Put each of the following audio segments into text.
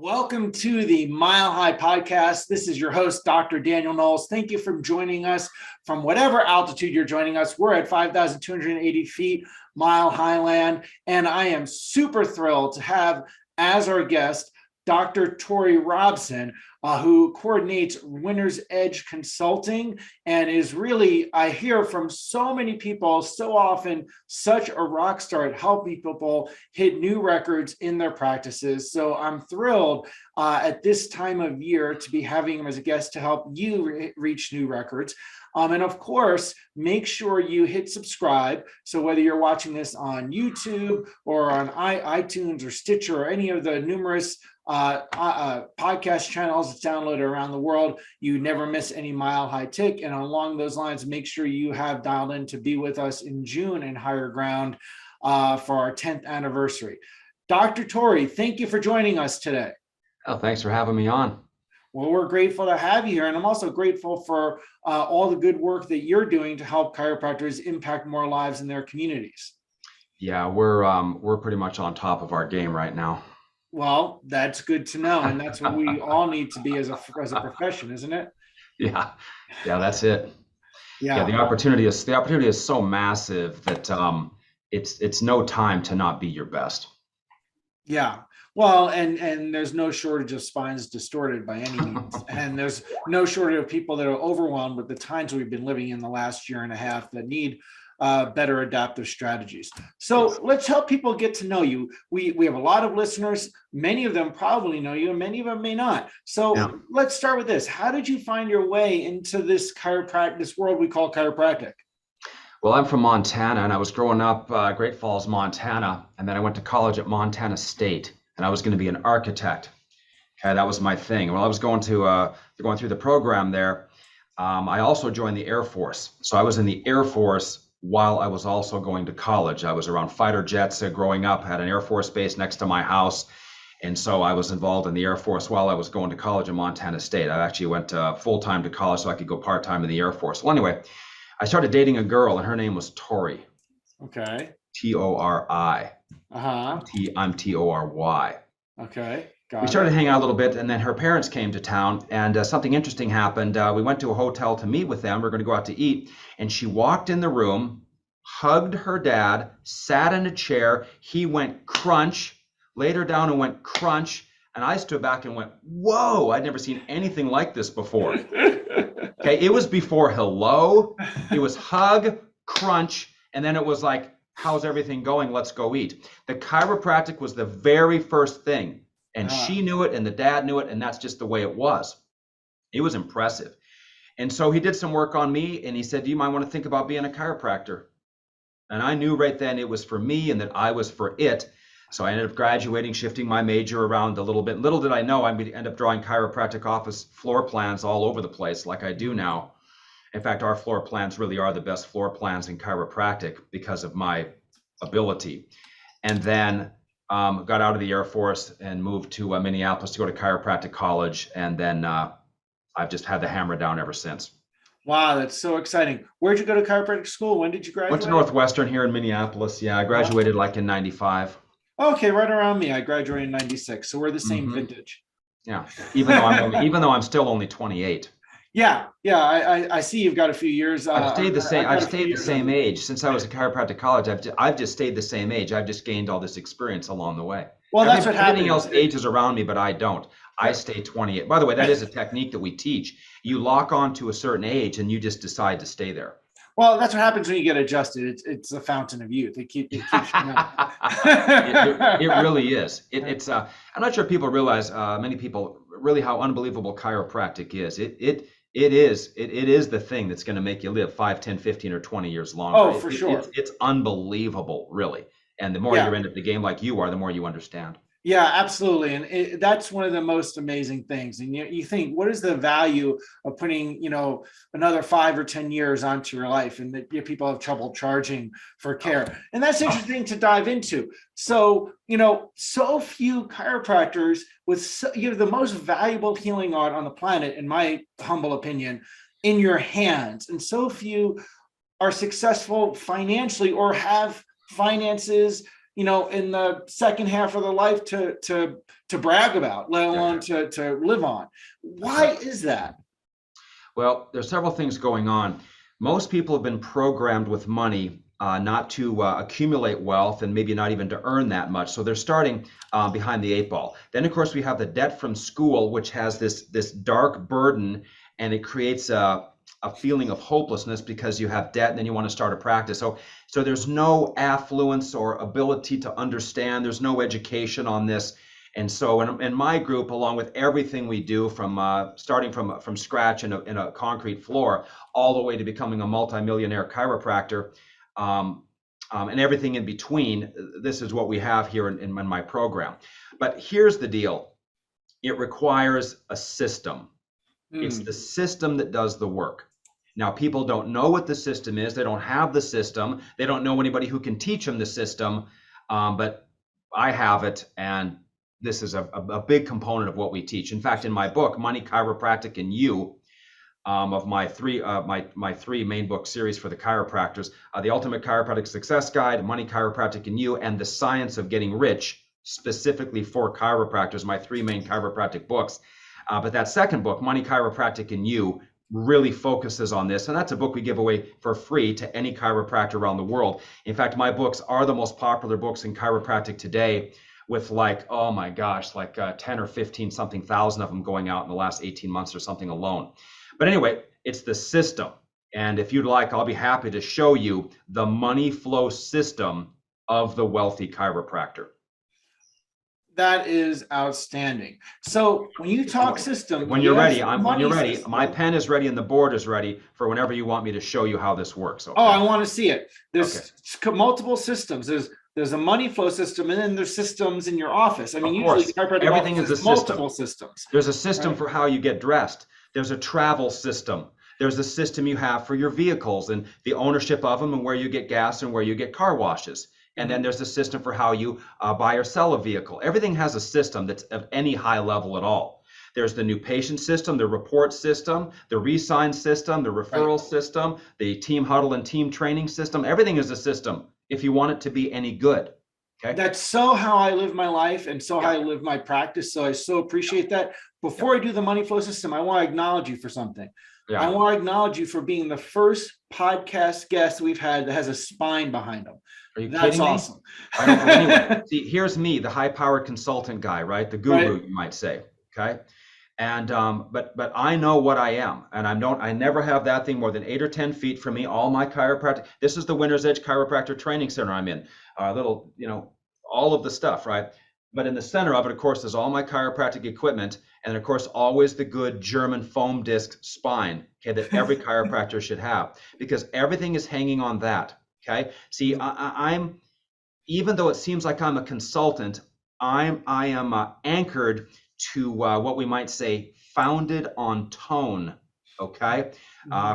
Welcome to the Mile High Podcast. This is your host, Dr. Daniel Knowles. Thank you for joining us from whatever altitude you're joining us. We're at 5,280 feet, Mile High Land, and I am super thrilled to have as our guest Dr. Tory Robson, who coordinates Winner's Edge Consulting and is really, I hear from so many people so often, such a rock star at helping people hit new records in their practices. So I'm thrilled at this time of year to be having him as a guest to help you reach new records. And of course, make sure you hit subscribe. So whether you're watching this on YouTube or on iTunes or Stitcher or any of the numerous podcast channels that's downloaded around the world, you never miss any Mile High Tick. And along those lines, make sure you have dialed in to be with us in June in Higher Ground for our 10th anniversary. Dr. Tory, thank you for joining us today. Oh, thanks for having me on. Well, we're grateful to have you here, and I'm also grateful for all the good work that you're doing to help chiropractors impact more lives in their communities. Yeah, we're pretty much on top of our game right now. Well, that's good to know, and that's what we all need to be as a profession, isn't it? Yeah, that's it. Yeah, the opportunity is so massive that it's no time to not be your best. Yeah. Well, and there's no shortage of spines distorted by any means. And there's no shortage of people that are overwhelmed with the times we've been living in the last year and a half that need better adaptive strategies. So let's help people get to know you. We have a lot of listeners. Many of them probably know you and many of them may not. So Let's start with this. How did you find your way into this world we call chiropractic? Well, I'm from Montana, and I was growing up Great Falls, Montana, and then I went to college at Montane State. And I was going to be an architect. Okay, that was my thing. While I was going through the program there, I also joined the Air Force. So I was in the Air Force while I was also going to college. I was around fighter jets growing up, had an Air Force base next to my house. And so I was involved in the Air Force while I was going to college in Montana State. I actually went full-time to college so I could go part-time in the Air Force. Well, anyway, I started dating a girl, and her name was Tory. Okay. T-O-R-I. I'm T-O-R-Y. Okay. We started hanging out a little bit, and then her parents came to town, and something interesting happened. We went to a hotel to meet with them. We were going to go out to eat, and she walked in the room, hugged her dad, sat in a chair. He went crunch, laid her down and went crunch, and I stood back and went, whoa, I'd never seen anything like this before. Okay, it was before hello, it was hug, crunch, and then it was like, how's everything going? Let's go eat. The chiropractic was the very first thing. And she knew it and the dad knew it. And that's just the way it was. It was impressive. And so he did some work on me and he said, do you might want to think about being a chiropractor? And I knew right then it was for me and that I was for it. So I ended up graduating, shifting my major around a little bit. Little did I know I'd end up drawing chiropractic office floor plans all over the place like I do now. In fact, our floor plans really are the best floor plans in chiropractic because of my ability. And then got out of the Air Force and moved to Minneapolis to go to chiropractic college. And then I've just had the hammer down ever since. Wow, that's so exciting. Where'd you go to chiropractic school? When did you graduate? Went to Northwestern here in Minneapolis. Yeah, I graduated like in 95. Okay, right around me. I graduated in 96. So we're the same vintage. Yeah, even though I'm still only 28. Yeah. I see you've got a few years. I've stayed the same. I've stayed the same age since I was at chiropractic college. I've just stayed the same age. I've just gained all this experience along the way. Well, that's what happens. Everything else ages around me, but I don't. I stay 28. By the way, that is a technique that we teach. You lock on to a certain age, and you just decide to stay there. Well, that's what happens when you get adjusted. It's a fountain of youth. It keeps you it really is. I'm not sure people realize. Many people really how unbelievable chiropractic is. It is the thing that's going to make you live 5, 10, 15, or 20 years longer. Oh, for sure. It's unbelievable, really. And the more you're into the game like you are, the more you understand. Yeah, absolutely. And that's one of the most amazing things. And you think, what is the value of putting, another 5 or 10 years onto your life, and that people have trouble charging for care. And that's interesting to dive into. So, so few chiropractors with the most valuable healing art on the planet, in my humble opinion, in your hands. And so few are successful financially or have finances in the second half of their life to to brag about, let alone to live on. Why is that? Well, there's several things going on. Most people have been programmed with money not to accumulate wealth and maybe not even to earn that much. So they're starting behind the eight ball. Then, of course, we have the debt from school, which has this dark burden, and it creates a feeling of hopelessness because you have debt and then you want to start a practice. So there's no affluence or ability to understand. There's no education on this. And so in my group, along with everything we do from starting from scratch in a concrete floor all the way to becoming a multimillionaire chiropractor, and everything in between, this is what we have here in my program. But here's the deal. It requires a system. It's the system that does the work. Now, people don't know what the system is. They don't have the system. They don't know anybody who can teach them the system. But I have it, and this is a big component of what we teach. In fact, in my book, Money, Chiropractic, and You, of my three main book series for the chiropractors, the Ultimate Chiropractic Success Guide, Money, Chiropractic, and You, and The Science of Getting Rich, specifically for chiropractors, my three main chiropractic books. But that second book, Money, Chiropractic, and You, really focuses on this. And that's a book we give away for free to any chiropractor around the world. In fact, my books are the most popular books in chiropractic today, with like, oh my gosh, like 10 or 15 something thousand of them going out in the last 18 months or something alone. But anyway, it's the system. And if you'd like, I'll be happy to show you the money flow system of the wealthy chiropractor. That is outstanding. So when you talk system, when you're ready, my pen is ready and the board is ready for whenever you want me to show you how this works. Okay? Oh, I want to see it. There's multiple systems. There's a money flow system, and then there's systems in your office. I mean, usually everything is a multiple systems. There's a system for how you get dressed. There's a travel system. There's a system you have for your vehicles and the ownership of them and where you get gas and where you get car washes. And then there's a system for how you buy or sell a vehicle. Everything has a system that's of any high level at all. There's the new patient system, the report system, the re-sign system, the referral system, the team huddle and team training system. Everything is a system if you want it to be any good. Okay. That's so how I live my life and so how I live my practice. So I so appreciate that. Before I do the money flow system, I want to acknowledge you for something. I want to acknowledge you for being the first podcast guest we've had that has a spine behind them. Are you That's kidding awesome. Me? I don't know. Anyway, see, here's me, the high-powered consultant guy, right? The guru, you might say. Okay. And but I know what I am, and I never have that thing more than 8 or 10 feet from me. All my chiropractic. This is the Winner's Edge Chiropractor Training Center I'm in. Little, all of the stuff, right? But in the center of it, of course, is all my chiropractic equipment, and of course, always the good German foam disc spine, okay, that every chiropractor should have, because everything is hanging on that. Okay. See, I'm, even though it seems like I'm a consultant, I am anchored to what we might say founded on tone. Okay.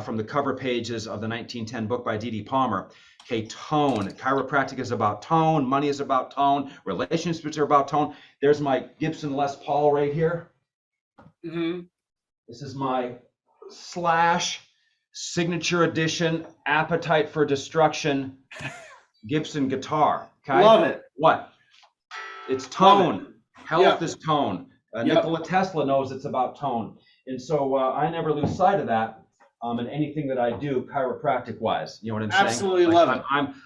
From the cover pages of the 1910 book by D.D. Palmer. Okay, tone. Chiropractic is about tone. Money is about tone. Relationships are about tone. There's my Gibson Les Paul right here. This is my Slash signature edition Appetite for Destruction Gibson guitar. Okay. Love it. What? It's tone. Health is tone. Nikola Tesla knows it's about tone. And so I never lose sight of that in anything that I do chiropractic wise. You know what I'm saying? Absolutely love it.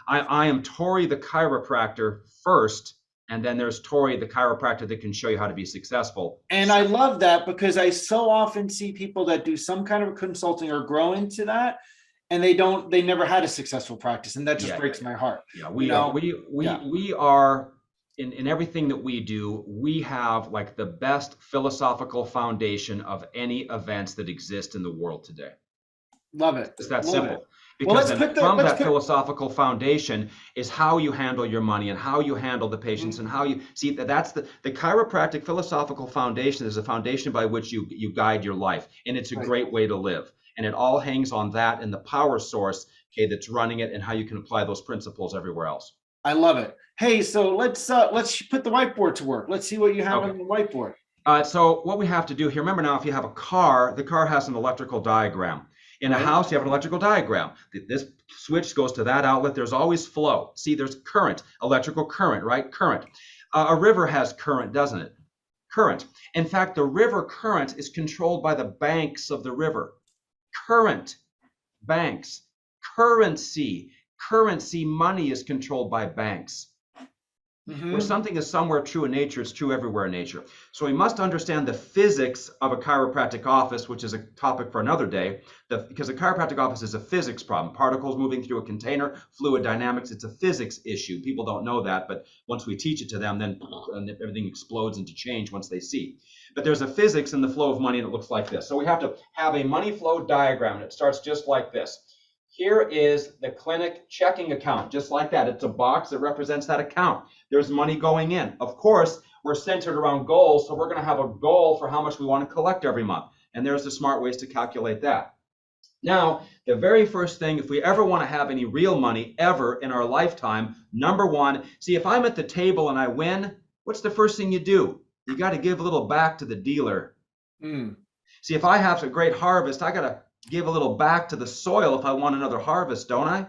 I am Tory the chiropractor first, and then there's Tory the chiropractor that can show you how to be successful. And I love that because I so often see people that do some kind of consulting or grow into that, and they never had a successful practice, and that just breaks my heart. Yeah, we are in everything that we do, we have like the best philosophical foundation of any events that exist in the world today. Love it. It's that simple. Because from that philosophical foundation is how you handle your money and how you handle the patients and how you see that's the chiropractic philosophical foundation is a foundation by which you guide your life, and it's a great way to live, and it all hangs on that and the power source, okay, that's running it, and how you can apply those principles everywhere else. I love it. Hey, so let's put the whiteboard to work. Let's see what you have on the whiteboard. So what we have to do here, remember now, if you have a car, the car has an electrical diagram. In a house, you have an electrical diagram. This switch goes to that outlet. There's always flow. See, there's current, electrical current, right? Current. A river has current, doesn't it? Current. In fact, the river current is controlled by the banks of the river. Current, banks. Currency, money is controlled by banks. Where something is somewhere true in nature, it's true everywhere in nature. So we must understand the physics of a chiropractic office, which is a topic for another day, because a chiropractic office is a physics problem. Particles moving through a container, fluid dynamics, it's a physics issue. People don't know that, but once we teach it to them, then everything explodes into change once they see. But there's a physics in the flow of money, and it looks like this. So we have to have a money flow diagram, and it starts just like this. Here is the clinic checking account, just like that. It's a box that represents that account. There's money going in. Of course, we're centered around goals, so we're going to have a goal for how much we want to collect every month. And there's the smart ways to calculate that. Now, the very first thing, if we ever want to have any real money ever in our lifetime, number one, see, if I'm at the table and I win, what's the first thing you do? You got to give a little back to the dealer. See, if I have a great harvest, I got to give a little back to the soil if I want another harvest, don't I?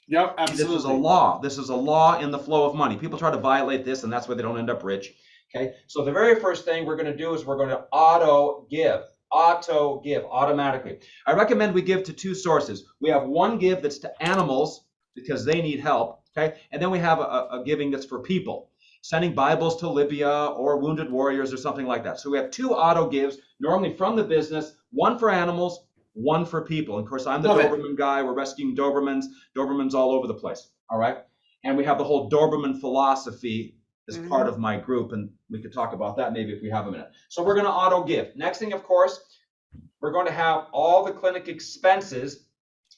Yep, absolutely. This is a law. This is a law in the flow of money. People try to violate this, and that's why they don't end up rich. Okay, so the very first thing we're going to do is we're going to auto give, automatically. I recommend we give to two sources. We have one give that's to animals because they need help, okay, and then we have a giving that's for people, sending Bibles to Libya or wounded warriors or something like that. So we have two auto gives, normally from the business, one for animals, one for people. And of course, I'm the Doberman guy. We're rescuing Dobermans all over the place. All right. And we have the whole Doberman philosophy as part of my group. And we could talk about that maybe if we have a minute. So we're going to auto give. Next thing, of course, we're going to have all the clinic expenses.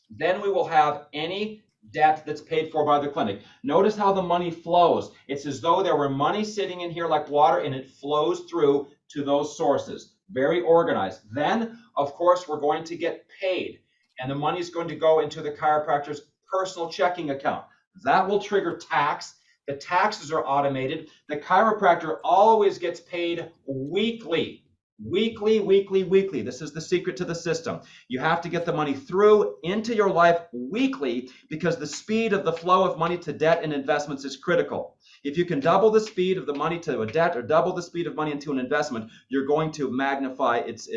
Then we will have any debt that's paid for by the clinic. Notice how the money flows. It's as though there were money sitting in here like water, and it flows through to those sources. Very organized. Then, of course, we're going to get paid, and the money is going to go into the chiropractor's personal checking account. That will trigger tax. The taxes are automated. The chiropractor always gets paid weekly. Weekly. This is the secret to the system. You have to get the money through into your life weekly because the speed of the flow of money to debt and investments is critical. If you can double the speed of the money to a debt or double the speed of money into an investment, you're going to magnify its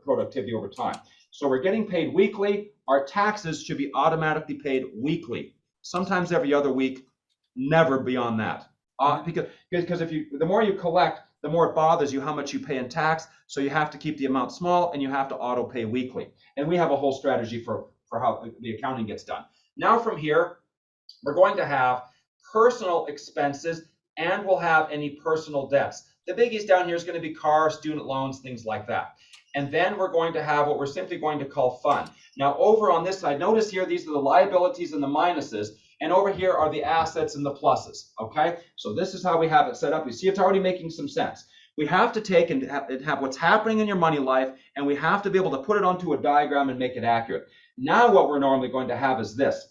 productivity over time. So we're getting paid weekly. Our taxes should be automatically paid weekly, sometimes every other week, never beyond that. Because the more you collect, the more it bothers you how much you pay in tax. So you have to keep the amount small, and you have to auto pay weekly. And we have a whole strategy for how the accounting gets done. Now from here, we're going to have personal expenses, and we'll have any personal debts. The biggies down here is going to be car, student loans, things like that. And then we're going to have what we're simply going to call fun. Now over on this side, notice here, these are the liabilities and the minuses. And over here are the assets and the pluses, okay? So this is how we have it set up. You see, it's already making some sense. We have to take and have what's happening in your money life, and we have to be able to put it onto a diagram and make it accurate. Now what we're normally going to have is this.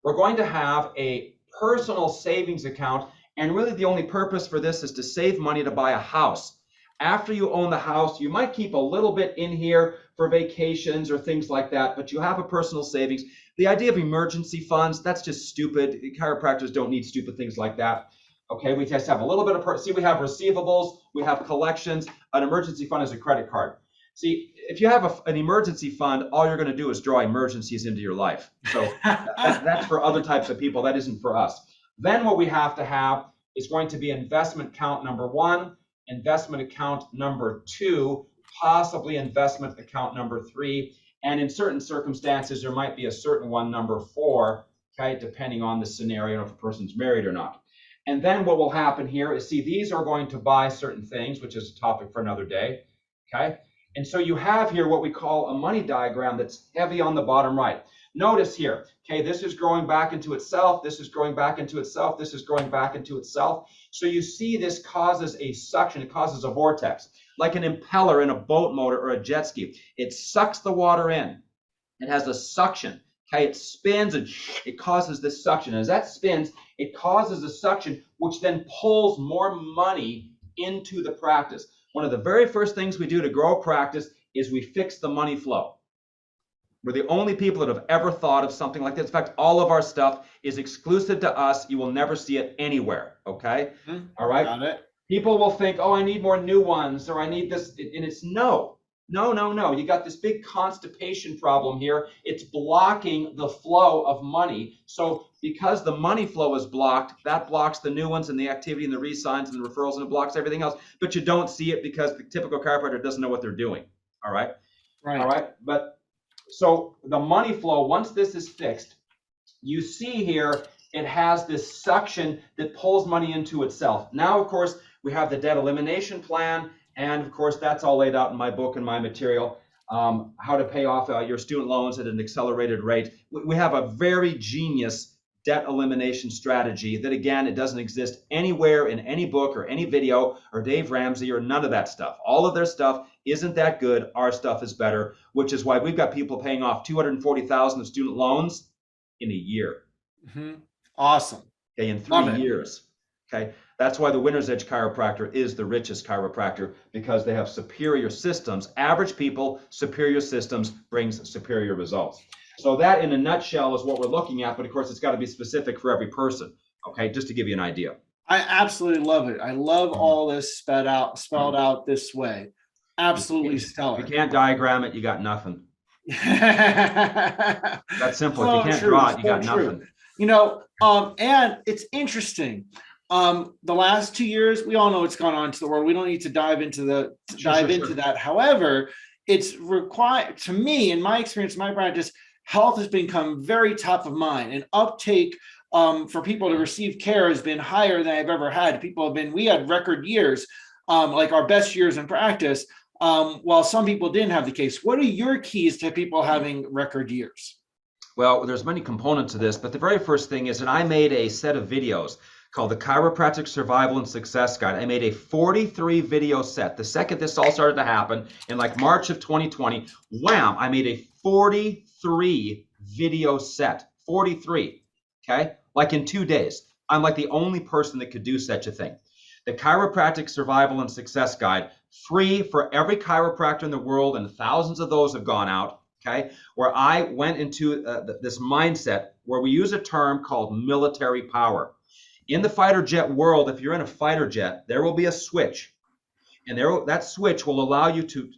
We're going to have a personal savings account, and really the only purpose for this is to save money to buy a house. After you own the house, you might keep a little bit in here for vacations or things like that, but you have a personal savings. The idea of emergency funds, that's just stupid. Chiropractors don't need stupid things like that. Okay, we just have a little bit of, see, we have receivables, we have collections. An emergency fund is a credit card. See, if you have an emergency fund, all you're going to do is draw emergencies into your life. So that's for other types of people. That isn't for us. Then what we have to have is going to be investment account number 1, investment account number 2, possibly investment account number 3, and in certain circumstances, there might be a certain one, number 4, okay, depending on the scenario, if a person's married or not. And then what will happen here is, see, these are going to buy certain things, which is a topic for another day, okay? And so you have here what we call a money diagram that's heavy on the bottom right. Notice here, okay, this is growing back into itself, this is growing back into itself, this is growing back into itself. So you see this causes a suction, it causes a vortex, like an impeller in a boat motor or a jet ski. It sucks the water in. It has a suction, okay, it spins and it causes this suction. As that spins, it causes a suction, which then pulls more money into the practice. One of the very first things we do to grow a practice is we fix the money flow. We're the only people that have ever thought of something like this. In fact, all of our stuff is exclusive to us. You will never see it anywhere, okay? All right? Got it. People will think, oh, I need more new ones, or I need this, and it's no. You got this big constipation problem here. It's blocking the flow of money. So because the money flow is blocked, that blocks the new ones and the activity and the re-signs and the referrals, and it blocks everything else. But you don't see it because the typical chiropractor doesn't know what they're doing. All right. Right. All right. But so the money flow, once this is fixed, you see here, it has this suction that pulls money into itself. Now, of course, we have the debt elimination plan. And of course, that's all laid out in my book and my material, how to pay off your student loans at an accelerated rate. We have a very genius debt elimination strategy that, again, it doesn't exist anywhere in any book or any video or Dave Ramsey or none of that stuff. All of their stuff isn't that good. Our stuff is better, which is why we've got people paying off $240,000 of student loans in a year. Mm-hmm. Awesome. Okay, in 3 years. Okay, that's why the Winner's Edge chiropractor is the richest chiropractor, because they have superior systems. Average people, superior systems brings superior results. So that, in a nutshell, is what we're looking at. But of course, it's got to be specific for every person. Okay, just to give you an idea. I absolutely love it. I love all this spelled out this way. Absolutely stellar. If you can't diagram it, you got nothing. That's simple. If you can't draw it, you got nothing. You know, and it's interesting. The last 2 years, we all know what's gone on to the world. We don't need to dive into that. However, it's required, to me, in my experience, my practice, health has become very top of mind, and uptake for people to receive care has been higher than I've ever had. We had record years, like our best years in practice, while some people didn't have the case. What are your keys to people having record years? Well, there's many components to this, but the very first thing is that I made a set of videos called the Chiropractic Survival and Success Guide. I made a 43 video set. The second this all started to happen in like March of 2020, wham, I made a 43 video set. 43, okay? Like in 2 days. I'm like the only person that could do such a thing. The Chiropractic Survival and Success Guide, free for every chiropractor in the world, and thousands of those have gone out. Okay, where I went into this mindset where we use a term called military power. In the fighter jet world, if you're in a fighter jet, there will be a switch, and that switch will allow you to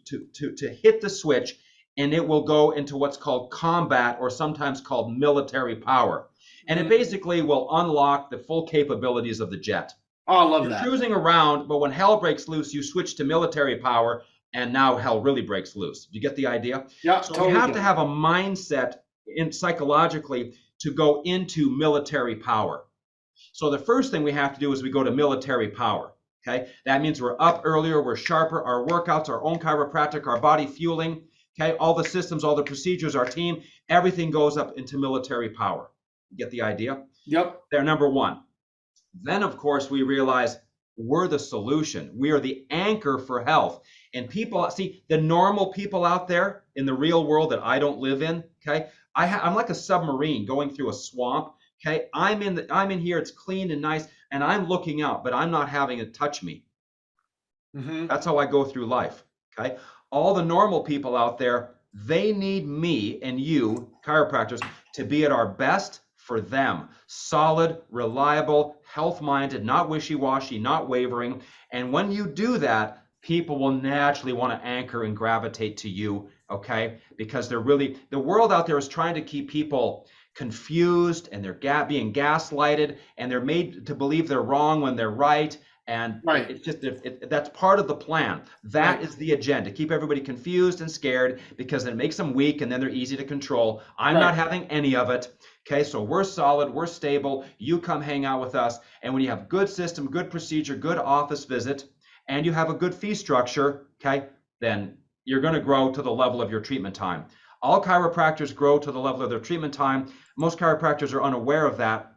hit the switch, and it will go into what's called combat, or sometimes called military power. And it basically will unlock the full capabilities of the jet. Oh, I love that. You're cruising around, but when hell breaks loose, you switch to military power, and now hell really breaks loose. Do you get the idea? Yeah, so totally. You have to have a mindset psychologically to go into military power. So the first thing we have to do is we go to military power. Okay, that means we're up earlier, we're sharper, our workouts, our own chiropractic, our body fueling. Okay, all the systems, all the procedures, our team, everything goes up into military power. You get the idea? Yep. They're number one. Then, of course, we realize we're the solution. We are the anchor for health. And people, see, the normal people out there in the real world that I don't live in, okay, I'm like a submarine going through a swamp, okay? I'm in here, it's clean and nice, and I'm looking out, but I'm not having it touch me. That's how I go through life, okay? All the normal people out there, they need me and you, chiropractors, to be at our best for them. Solid, reliable, health-minded, not wishy-washy, not wavering. And when you do that, people will naturally want to anchor and gravitate to you, okay? Because the world out there is trying to keep people confused, and they're being gaslighted, and they're made to believe they're wrong when they're right. And it's just that's part of the plan. That is the agenda. Keep everybody confused and scared, because it makes them weak, and then they're easy to control. I'm not having any of it. Okay, so we're solid, we're stable. You come hang out with us, and when you have good system, good procedure, good office visit, and you have a good fee structure, okay, then you're going to grow to the level of your treatment time. All chiropractors grow to the level of their treatment time. Most chiropractors are unaware of that,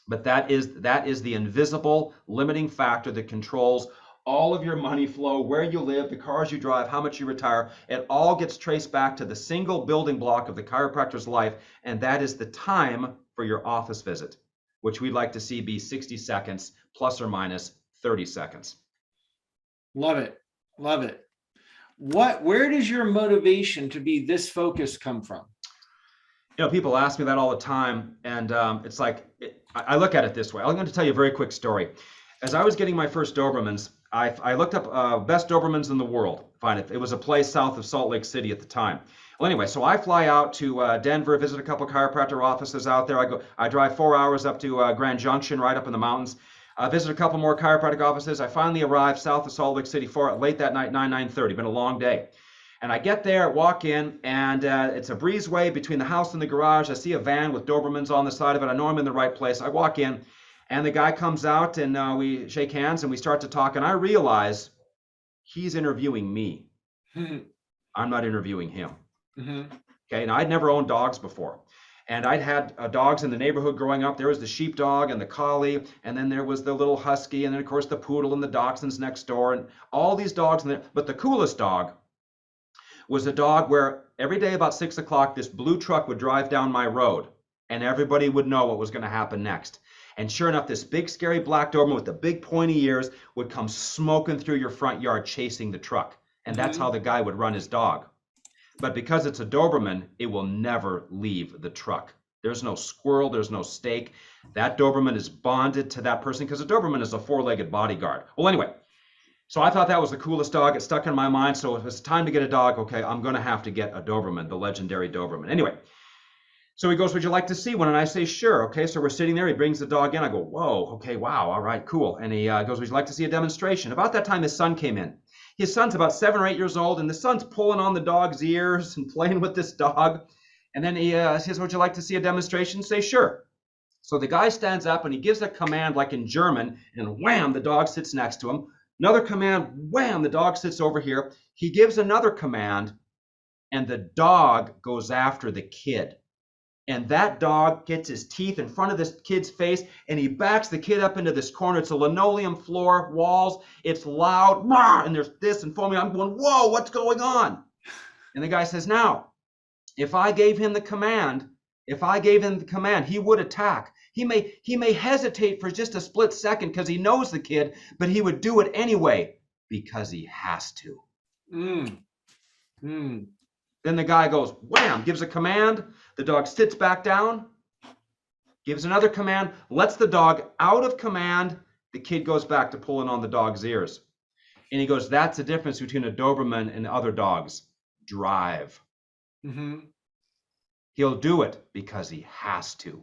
but that is the invisible limiting factor that controls all of your money flow, where you live, the cars you drive, how much you retire. It all gets traced back to the single building block of the chiropractor's life, and that is the time for your office visit, which we'd like to see be 60 seconds plus or minus 30 seconds. Love it. Love it. Where does your motivation to be this focused come from? You know, people ask me that all the time, and it's like, I look at it this way. I'm going to tell you a very quick story. As I was getting my first Dobermans, I looked up best Dobermans in the world. Find it. It was a place south of Salt Lake City at the time. Well, anyway, so I fly out to Denver, visit a couple chiropractor offices out there. I drive 4 hours up to Grand Junction, right up in the mountains. Visit a couple more chiropractic offices. I finally arrived south of Salt Lake City late that night, 9:30. Been a long day. And I get there, walk in, and it's a breezeway between the house and the garage. I see a van with Dobermans on the side of it. I know I'm in the right place. I walk in, and the guy comes out, and we shake hands, and we start to talk. And I realize he's interviewing me. I'm not interviewing him. Okay, and I'd never owned dogs before. And I'd had dogs in the neighborhood growing up. There was the sheepdog and the collie, and then there was the little husky, and then, of course, the poodle and the dachshunds next door, and all these dogs. But the coolest dog was a dog where every day about 6 o'clock, this blue truck would drive down my road, and everybody would know what was going to happen next. And sure enough, this big, scary black Doberman with the big, pointy ears would come smoking through your front yard chasing the truck. And that's how the guy would run his dog. But because it's a Doberman, it will never leave the truck. There's no squirrel, there's no stake. That Doberman is bonded to that person because a Doberman is a four-legged bodyguard. Well, anyway, so I thought that was the coolest dog. It stuck in my mind. So if it's time to get a dog, okay, I'm going to have to get a Doberman, the legendary Doberman. Anyway, so he goes, would you like to see one? And I say, sure. Okay, so we're sitting there. He brings the dog in. I go, whoa, okay, wow, all right, cool. And he goes, would you like to see a demonstration? About that time, his son came in. His son's about 7 or 8 years old, and the son's pulling on the dog's ears and playing with this dog. And then he says, would you like to see a demonstration? Say, sure. So the guy stands up, and he gives a command like in German, and wham, the dog sits next to him. Another command, wham, the dog sits over here. He gives another command, and the dog goes after the kid. And that dog gets his teeth in front of this kid's face, and he backs the kid up into this corner. It's a linoleum floor, walls. It's loud, and there's this and foaming. I'm going, whoa, what's going on? And the guy says, now, if I gave him the command, he would attack. He may hesitate for just a split second because he knows the kid, but he would do it anyway because he has to. Then the guy goes, wham, gives a command. The dog sits back down, gives another command, lets the dog out of command. The kid goes back to pulling on the dog's ears. And he goes, that's the difference between a Doberman and other dogs. Drive. He'll do it because he has to.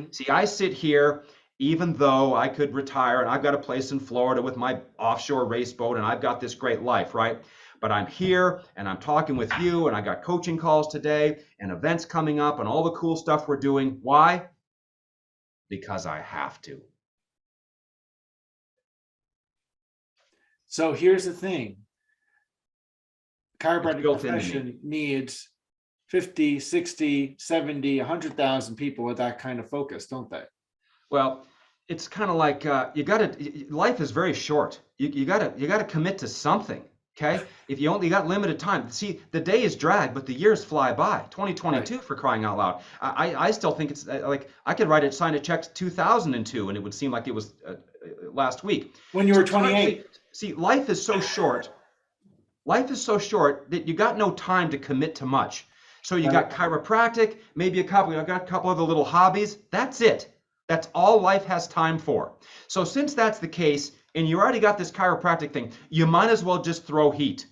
See, I sit here, even though I could retire, and I've got a place in Florida with my offshore race boat, and I've got this great life, right? But I'm here, and I'm talking with you, and I got coaching calls today, and events coming up, and all the cool stuff we're doing. Why? Because I have to. So here's the thing. Chiropractic profession needs 50, 60, 70, 100,000 people with that kind of focus, don't they? Well, it's kind of like life is very short. You gotta commit to something. Okay, if you got limited time, see, the day is dragged, but the years fly by. 2022, right. For crying out loud. I still think it's like I could sign a check to 2002, and it would seem like it was last week. When you were 28. See, life is so short. Life is so short that you got no time to commit to much. So you got chiropractic, maybe I've got a couple other little hobbies. That's it. That's all life has time for. So since that's the case, and you already got this chiropractic thing, you might as well just throw heat.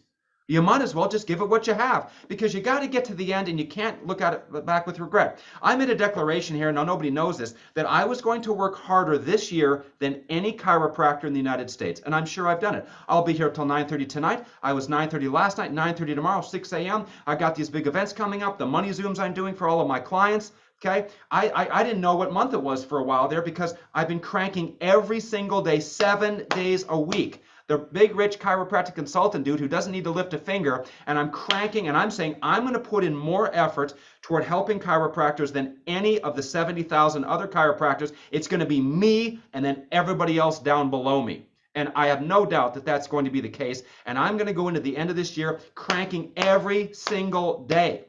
You might as well just give it what you have, because you got to get to the end and you can't look at it back with regret. I made a declaration here, now nobody knows this, that I was going to work harder this year than any chiropractor in the United States. And I'm sure I've done it. I'll be here till 9:30 tonight. I was 9:30 last night, 9:30 tomorrow, 6 a.m. I got these big events coming up, the money Zooms I'm doing for all of my clients. Okay, I didn't know what month it was for a while there because I've been cranking every single day, 7 days a week. The big rich chiropractic consultant dude who doesn't need to lift a finger, and I'm cranking and I'm saying I'm going to put in more effort toward helping chiropractors than any of the 70,000 other chiropractors. It's going to be me and then everybody else down below me. And I have no doubt that that's going to be the case. And I'm going to go into the end of this year cranking every single day.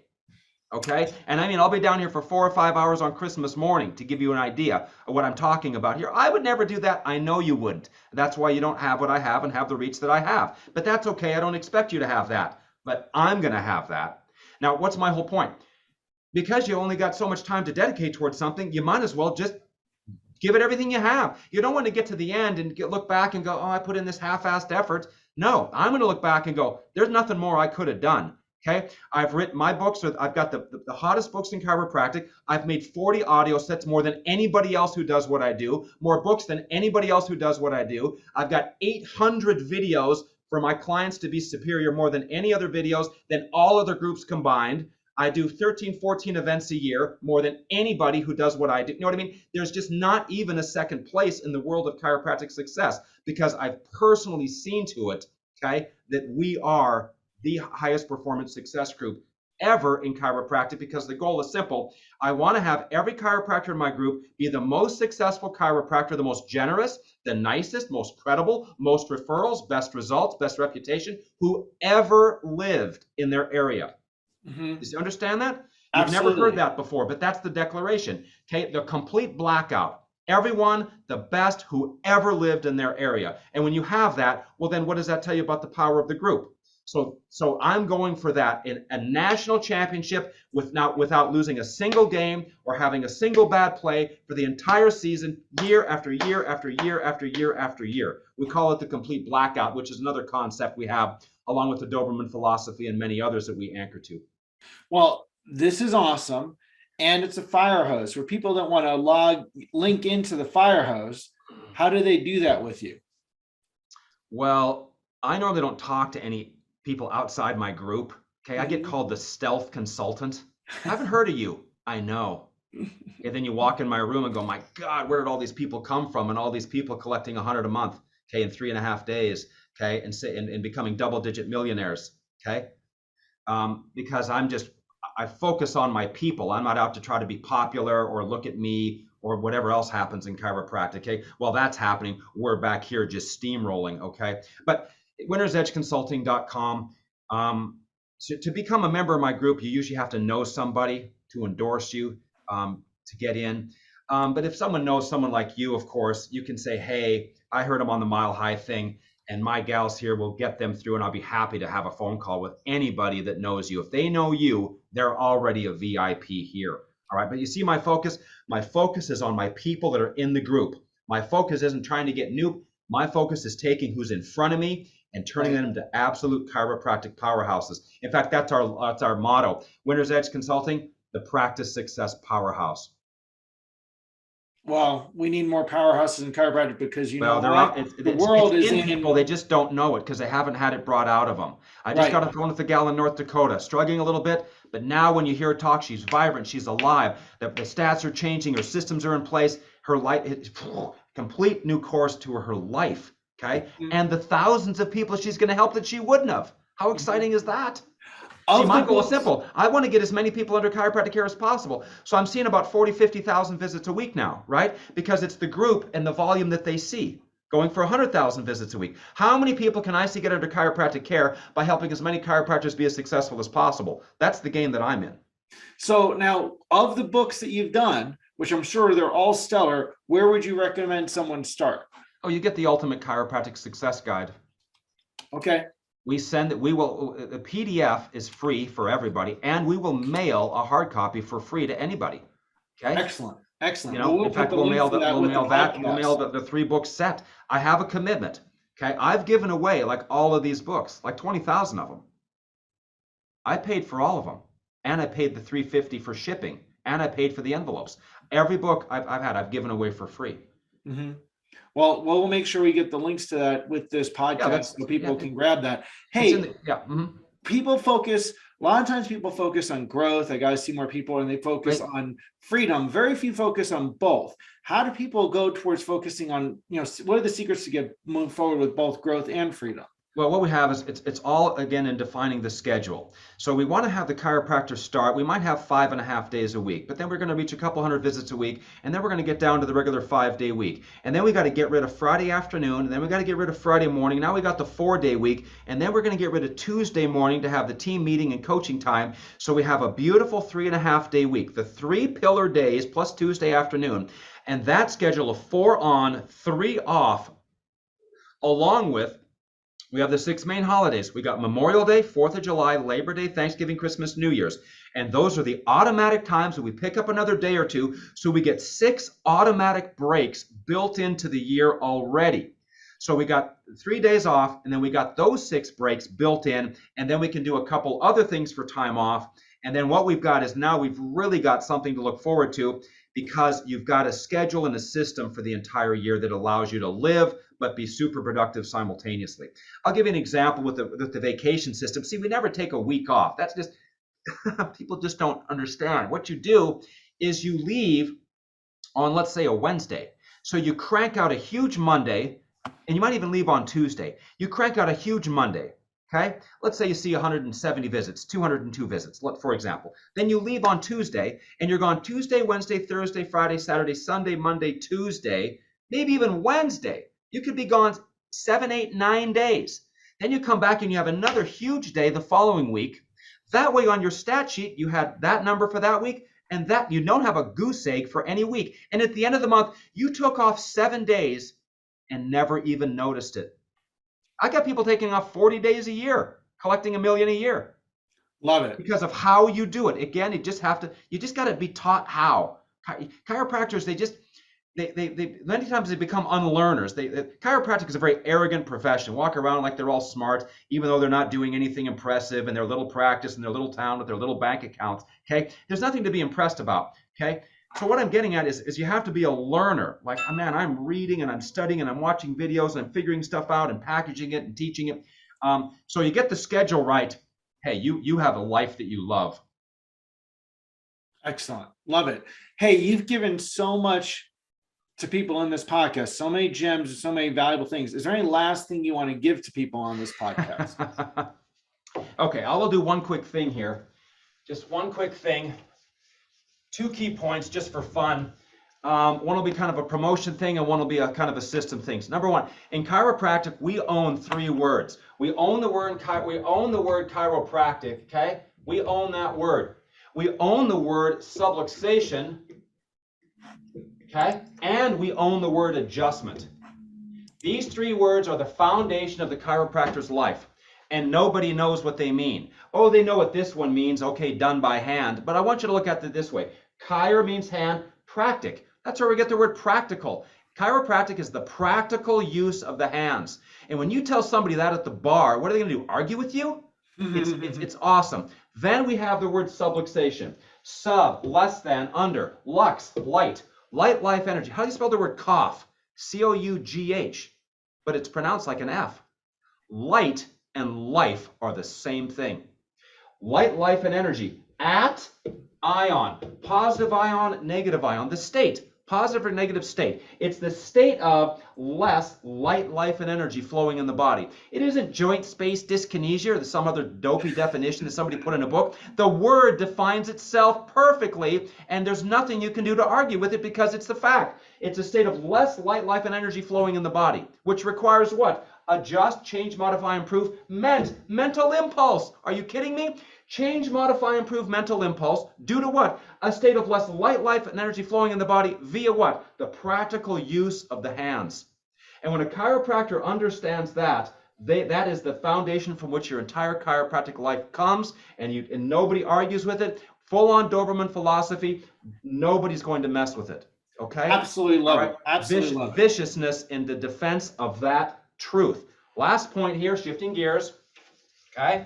Okay, and I mean, I'll be down here for 4 or 5 hours on Christmas morning to give you an idea of what I'm talking about here. I would never do that. I know you wouldn't. That's why you don't have what I have and have the reach that I have. But that's okay. I don't expect you to have that. But I'm going to have that. Now, what's my whole point? Because you only got so much time to dedicate towards something, you might as well just Give it everything you have. You don't want to get to the end and look back and go, oh, I put in this half-assed effort. No, I'm going to look back and go, there's nothing more I could have done. Okay, I've written my books. I've got the hottest books in chiropractic. I've made 40 audio sets, more than anybody else who does what I do, more books than anybody else who does what I do. I've got 800 videos for my clients to be superior, more than any other videos than all other groups combined. I do 13, 14 events a year, more than anybody who does what I do. You know what I mean? There's just not even a second place in the world of chiropractic success, because I've personally seen to it, okay, that we are the highest performance success group ever in chiropractic, because the goal is simple. I want to have every chiropractor in my group be the most successful chiropractor, the most generous, the nicest, most credible, most referrals, best results, best reputation, who ever lived in their area. Mm-hmm. You understand that? You've Absolutely. Never heard that before, but that's the declaration. Okay, the complete blackout. Everyone, the best who ever lived in their area. And when you have that, well, then what does that tell you about the power of the group? So I'm going for that in a national championship without losing a single game or having a single bad play for the entire season, year after year after year after year after year. We call it the complete blackout, which is another concept we have along with the Doberman philosophy and many others that we anchor to. Well, this is awesome. And it's a fire hose. For people that want to link into the fire hose, how do they do that with you? Well, I normally don't talk to any people outside my group. Okay, I get called the stealth consultant. I haven't heard of you. I know. And then you walk in my room and go, my God, where did all these people come from? And all these people collecting 100 a month, okay, in 3.5 days, okay, and becoming double-digit millionaires, okay? Because I focus on my people. I'm not out to try to be popular or look at me or whatever else happens in chiropractic, okay? Well, that's happening. We're back here just steamrolling, okay? But winnersedgeconsulting.com. So to become a member of my group, you usually have to know somebody to endorse you, to get in. But if someone knows someone like you, of course, you can say, hey, I heard them on the Mile High thing, and my gals here will get them through, and I'll be happy to have a phone call with anybody that knows you. If they know you, they're already a VIP here. All right, but you see my focus? My focus is on my people that are in the group. My focus isn't trying to get new. My focus is taking who's in front of me and turning them into absolute chiropractic powerhouses. In fact, that's our motto. Winner's Edge Consulting, the practice success powerhouse. Well, we need more powerhouses in chiropractic, because the world is in people. They just don't know it because they haven't had it brought out of them. I just got off the phone with a gal in North Dakota, struggling a little bit, but now when you hear her talk, she's vibrant, she's alive. The stats are changing, her systems are in place, her life, complete new course to her life. Okay, and the thousands of people she's going to help that she wouldn't have. How exciting is that? See, my goal is simple. I want to get as many people under chiropractic care as possible. So I'm seeing about 40, 50,000 visits a week now, right? Because it's the group and the volume that they see, going for 100,000 visits a week. How many people can I see get under chiropractic care by helping as many chiropractors be as successful as possible? That's the game that I'm in. So now, of the books that you've done, which I'm sure they're all stellar, where would you recommend someone start? Oh, you get the Ultimate Chiropractic Success Guide. Okay. The PDF is free for everybody, and we will mail a hard copy for free to anybody. Okay. Excellent. Excellent. You know, in fact, we'll mail the 3-book set. I have a commitment. Okay. I've given away like all of these books, like 20,000 of them. I paid for all of them, and I paid the $350 for shipping, and I paid for the envelopes. Every book I've given away for free. Mm-hmm. Well, we'll make sure we get the links to that with this podcast so people can grab that. Hey, people focus, a lot of times people focus on growth. I got to see more people, and they focus on freedom. Very few focus on both. How do people go towards focusing on, what are the secrets to move forward with both growth and freedom? Well, what we have is it's all, again, in defining the schedule. So we want to have the chiropractor start. We might have 5.5 days a week, but then we're going to reach a couple hundred visits a week, and then we're going to get down to the regular 5-day week. And then we got to get rid of Friday afternoon, and then we got to get rid of Friday morning. Now we got the 4-day week, and then we're going to get rid of Tuesday morning to have the team meeting and coaching time. So we have a beautiful 3.5-day week, the 3 pillar days plus Tuesday afternoon. And that schedule of 4 on, 3 off, along with We have the 6 main holidays. We got Memorial Day, 4th of July, Labor Day, Thanksgiving, Christmas, New Year's. And those are the automatic times that we pick up another day or two. So we get 6 automatic breaks built into the year already. So we got 3 days off, and then we got those 6 breaks built in, and then we can do a couple other things for time off. And then what we've got is now we've really got something to look forward to, because you've got a schedule and a system for the entire year that allows you to live but be super productive simultaneously. I'll give you an example with the vacation system. See, we never take a week off. That's just, people just don't understand. What you do is you leave on, let's say, a Wednesday. So you crank out a huge Monday, and you might even leave on Tuesday. You crank out a huge Monday, okay? Let's say you see 170 visits, 202 visits, for example. Then you leave on Tuesday, and you're gone Tuesday, Wednesday, Thursday, Friday, Saturday, Sunday, Monday, Tuesday, maybe even Wednesday. You could be gone 7, 8, 9 days. Then you come back and you have another huge day the following week. That way on your stat sheet, you had that number for that week, and that you don't have a goose egg for any week. And at the end of the month, you took off 7 days and never even noticed it. I got people taking off 40 days a year, collecting $1 million a year. Love it. Because of how you do it. Again, you just got to be taught how. Chiropractors, they many times they become unlearners. Chiropractic is a very arrogant profession. Walk around like they're all smart, even though they're not doing anything impressive in their little practice in their little town with their little bank accounts. Okay, there's nothing to be impressed about. Okay, so what I'm getting at is you have to be a learner. Like, man, I'm reading and I'm studying and I'm watching videos and I'm figuring stuff out and packaging it and teaching it. So you get the schedule right. Hey, you have a life that you love. Excellent, love it. Hey, you've given so much to people in this podcast, so many gems and so many valuable things. Is there any last thing you want to give to people on this podcast? Okay, I will do one quick thing here. Just one quick thing. 2 key points just for fun. One will be kind of a promotion thing, and one will be a kind of a system thing. So number 1, in chiropractic, we own 3 words. We own the word chiropractic, okay? We own that word. We own the word subluxation, okay? And we own the word adjustment. These 3 words are the foundation of the chiropractor's life, and nobody knows what they mean. Oh, they know what this one means, okay, done by hand, but I want you to look at it this way. Chiro means hand, practic. That's where we get the word practical. Chiropractic is the practical use of the hands. And when you tell somebody that at the bar, what are they going to do, argue with you? It's awesome. Then we have the word subluxation. Sub, less than, under, lux, light. Light, life, energy. How do you spell the word cough? C-O-U-G-H, but it's pronounced like an F. Light and life are the same thing. Light, life, and energy. At, ion, positive ion, negative ion. The state, positive or negative state. It's the state of less light, life, and energy flowing in the body. It isn't joint space dyskinesia or some other dopey definition that somebody put in a book. The word defines itself perfectly, and there's nothing you can do to argue with it because it's the fact. It's a state of less light, life, and energy flowing in the body, which requires what? Adjust, change, modify, improve, mental impulse. Are you kidding me? Change, modify, improve mental impulse due to what? A state of less light, life, and energy flowing in the body via what? The practical use of the hands. And when a chiropractor understands that, that is the foundation from which your entire chiropractic life comes, and nobody argues with it. Full-on Doberman philosophy, nobody's going to mess with it. Okay? Absolutely love it. Absolutely love it. Viciousness in the defense of that truth. Last point here, shifting gears. Okay?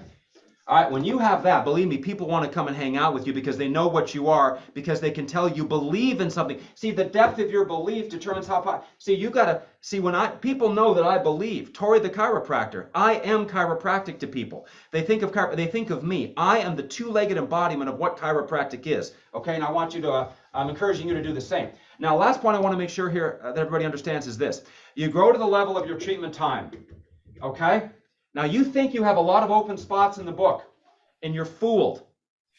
All right, when you have that, believe me, people want to come and hang out with you because they know what you are, because they can tell you believe in something. See, the depth of your belief determines how. See, you got to see people know that I believe. Tory the chiropractor, I am chiropractic to people. They think of me. I am the 2-legged embodiment of what chiropractic is. Okay, and I want you to. I'm encouraging you to do the same. Now, last point I want to make sure here that everybody understands is this: you grow to the level of your treatment time. Okay. Now, you think you have a lot of open spots in the book, and you're fooled.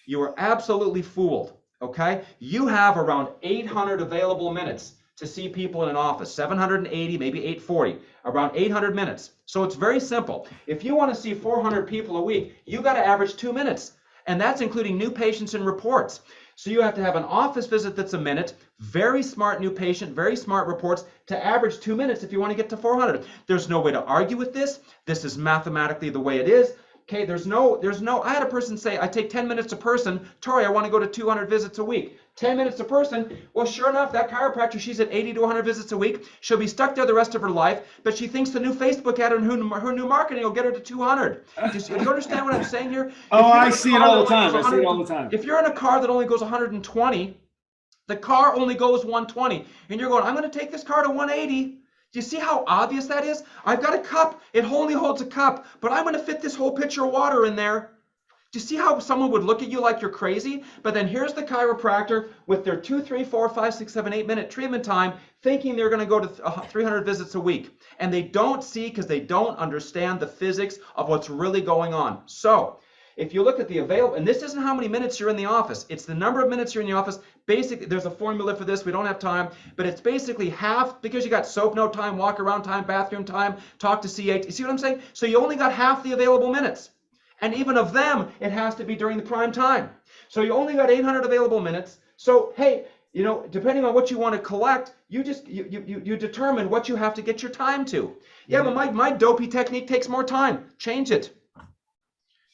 You are absolutely fooled, okay? You have around 800 available minutes to see people in an office, 780, maybe 840, around 800 minutes. So it's very simple. If you want to see 400 people a week, you got to average 2 minutes, and that's including new patients and reports. So you have to have an office visit that's a minute, very smart new patient, very smart reports, to average 2 minutes if you want to get to 400. There's no way to argue with this. This is mathematically the way it is. Okay, there's no, I had a person say, I take 10 minutes a person. Tory, I want to go to 200 visits a week. 10 minutes a person. Well, sure enough, that chiropractor, she's at 80 to 100 visits a week. She'll be stuck there the rest of her life, but she thinks the new Facebook ad and her new marketing will get her to 200. Do you understand what I'm saying here? Oh, I see it all the time. I see it all the time. If you're in a car that only goes 120, the car only goes 120, and you're going, I'm going to take this car to 180. Do you see how obvious that is? I've got a cup. It only holds a cup, but I'm going to fit this whole pitcher of water in there. Do you see how someone would look at you like you're crazy? But then here's the chiropractor with their 2, 3, 4, 5, 6, 7, 8 minute treatment time, thinking they're going to go to 300 visits a week. And they don't see because they don't understand the physics of what's really going on. So if you look at the available, and this isn't how many minutes you're in the office, it's the number of minutes you're in the office. Basically, there's a formula for this. We don't have time, but it's basically half, because you got soap no time, walk around time, bathroom time, talk to CA. You see what I'm saying? So you only got half the available minutes. And even of them, it has to be during the prime time. So you only got 800 available minutes. So, hey, you know, depending on what you want to collect, you determine what you have to get your time to. Yeah, but my dopey technique takes more time. Change it.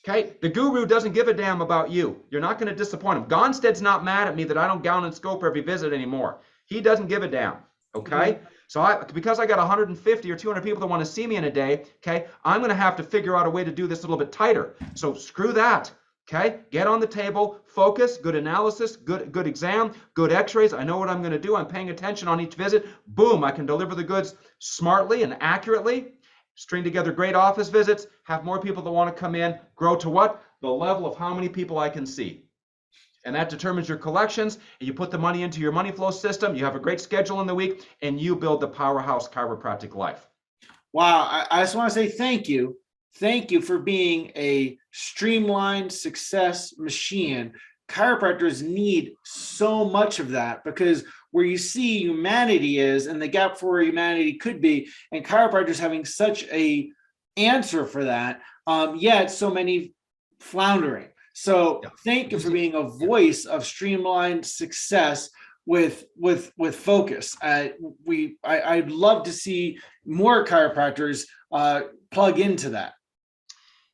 Okay, the guru doesn't give a damn about you. You're not going to disappoint him. Gonstead's not mad at me that I don't gown and scope every visit anymore. He doesn't give a damn. Okay, so because I got 150 or 200 people that want to see me in a day, okay, I'm going to have to figure out a way to do this a little bit tighter. So screw that. Okay, get on the table, focus, good analysis, good exam, good x-rays. I know what I'm going to do. I'm paying attention on each visit. Boom, I can deliver the goods smartly and accurately. String together great office visits, have more people that want to come in, grow to what? The level of how many people I can see. And that determines your collections, and you put the money into your money flow system, you have a great schedule in the week, and you build the powerhouse chiropractic life. Wow, I just want to say thank you. Thank you for being a streamlined success machine. Chiropractors need so much of that, because where you see humanity is and the gap for where humanity could be, and chiropractors having such a answer for that, yet so many floundering. So thank you for being a voice of streamlined success with focus. I'd love to see more chiropractors plug into that.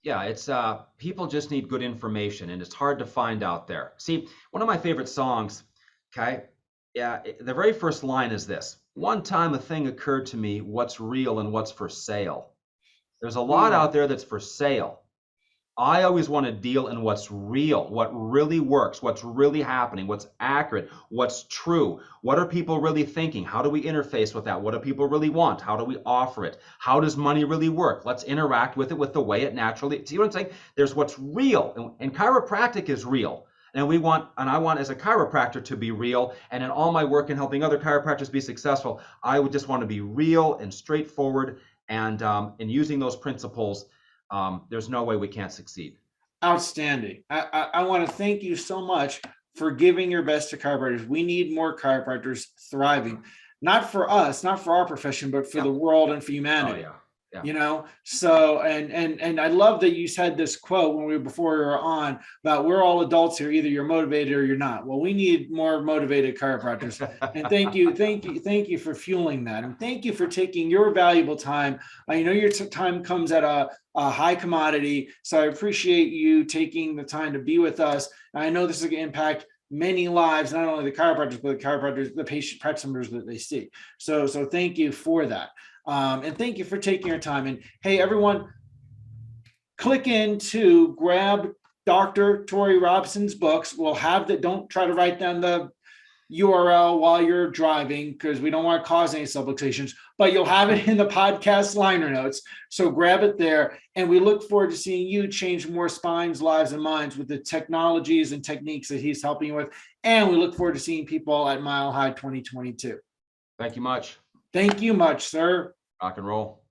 Yeah, it's people just need good information, and it's hard to find out there. See, one of my favorite songs, okay, yeah, the very first line is this: one time a thing occurred to me, what's real and what's for sale. There's a lot out there that's for sale. I always want to deal in what's real, what really works, what's really happening, what's accurate, what's true. What are people really thinking? How do we interface with that? What do people really want? How do we offer it? How does money really work? Let's interact with it with the way it naturally. See what I'm saying? There's what's real, and chiropractic is real. And I want as a chiropractor to be real. And in all my work in helping other chiropractors be successful, I would just want to be real and straightforward, and in using those principles. There's no way we can't succeed. Outstanding. I want to thank you so much for giving your best to chiropractors. We need more chiropractors thriving, not for us, not for our profession, but for the world and for humanity. Oh, yeah. You know, so and I love that you said this quote before we were on about we're all adults here, either you're motivated or you're not. Well, we need more motivated chiropractors. And thank you for fueling that, and thank you for taking your valuable time. I know your time comes at a high commodity, so I appreciate you taking the time to be with us. And I know this is going to impact many lives, not only the chiropractors, but the chiropractors, the patient practitioners that they see. So thank you for that. And thank you for taking your time. And hey, everyone, click in to grab Dr. Tory Robson's books. We'll have that. Don't try to write down the URL while you're driving, because we don't want to cause any subluxations, but you'll have it in the podcast liner notes. So grab it there. And we look forward to seeing you change more spines, lives, and minds with the technologies and techniques that he's helping you with. And we look forward to seeing people at Mile High 2022. Thank you much. Thank you much, sir. Rock and roll.